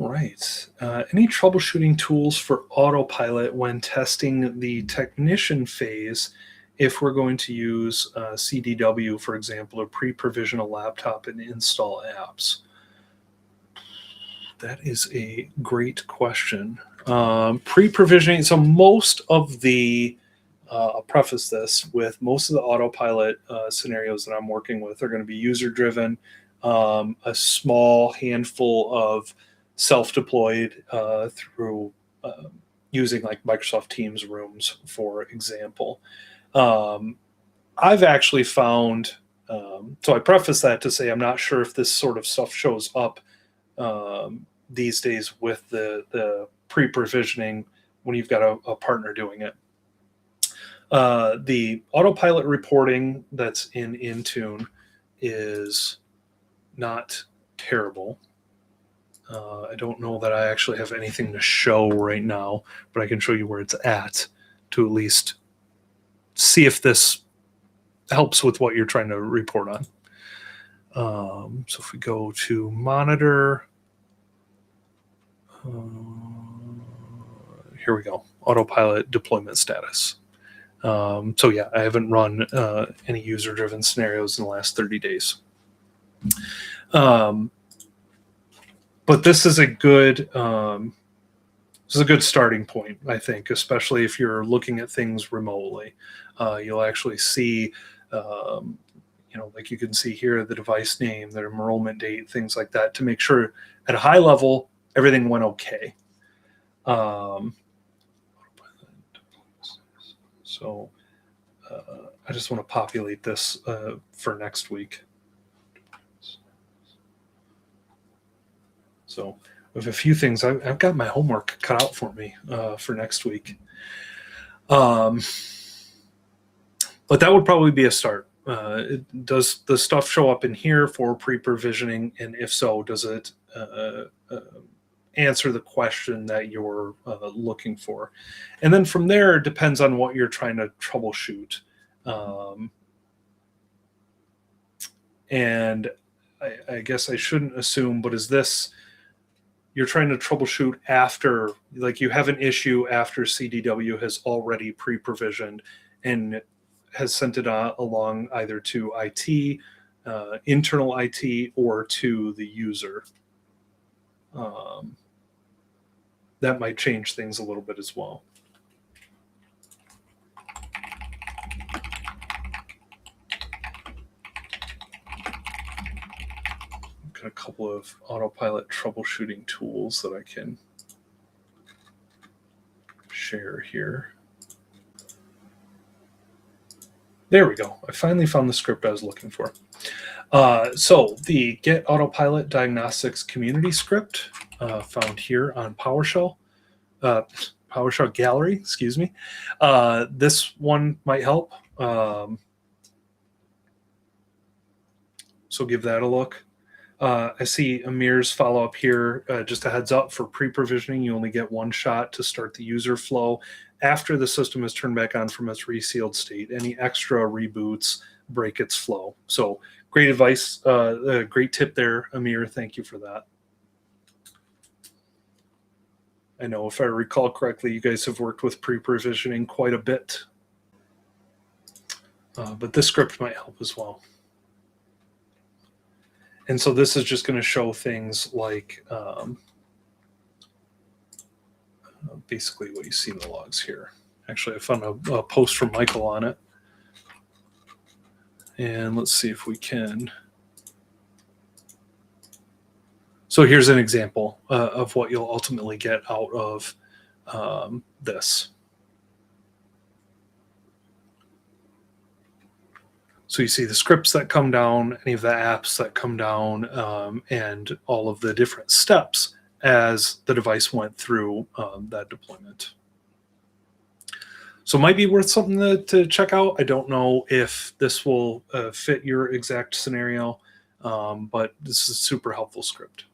right. Any troubleshooting tools for Autopilot when testing the technician phase if we're going to use CDW, for example, or pre-provision a laptop and install apps? That is a great question. Pre-provisioning, so most of the, I'll preface this with most of the Autopilot scenarios that I'm working with are going to be user-driven, a small handful of self-deployed through using like Microsoft Teams rooms, for example. I've actually found, so I preface that to say I'm not sure if this sort of stuff shows up these days with the pre-provisioning when you've got a partner doing it. The Autopilot reporting that's in Intune is not terrible. I don't know that I actually have anything to show right now, but I can show you where it's at to least see if this helps with what you're trying to report on. So if we go to monitor, here we go, Autopilot deployment status. So yeah, I haven't run any user-driven scenarios in the last 30 days. But this is a good starting point, I think, especially if you're looking at things remotely. You'll actually see, like you can see here, the device name, their enrollment date, things like that, to make sure at a high level everything went okay. So I just want to populate this for next week. So we have a few things. I've got my homework cut out for me for next week. But that would probably be a start. Does the stuff show up in here for pre-provisioning? And if so, does it answer the question that you're looking for? And then from there, it depends on what you're trying to troubleshoot. And I guess I shouldn't assume, but is this, you're trying to troubleshoot after, like you have an issue after CDW has already pre-provisioned and has sent it along either to IT, internal IT, or to the user. That might change things a little bit as well. Got a couple of Autopilot troubleshooting tools that I can share here. There we go. I finally found the script I was looking for. So the Get-AutopilotDiagnosticsCommunity script found here on PowerShell, PowerShell Gallery, excuse me. This one might help. So give that a look. I see Amir's follow-up here. Just a heads up, for pre-provisioning, you only get one shot to start the user flow after the system is turned back on from its resealed state. Any extra reboots break its flow. So great advice, great tip there, Amir. Thank you for that. I know, if I recall correctly, you guys have worked with pre-provisioning quite a bit. But this script might help as well. And so this is just going to show things like basically what you see in the logs here. Actually, I found a post from Michael on it. And let's see if we can. So here's an example of what you'll ultimately get out of this. So you see the scripts that come down, any of the apps that come down, and all of the different steps as the device went through that deployment. So it might be worth something to check out. I don't know if this will fit your exact scenario, but this is a super helpful script.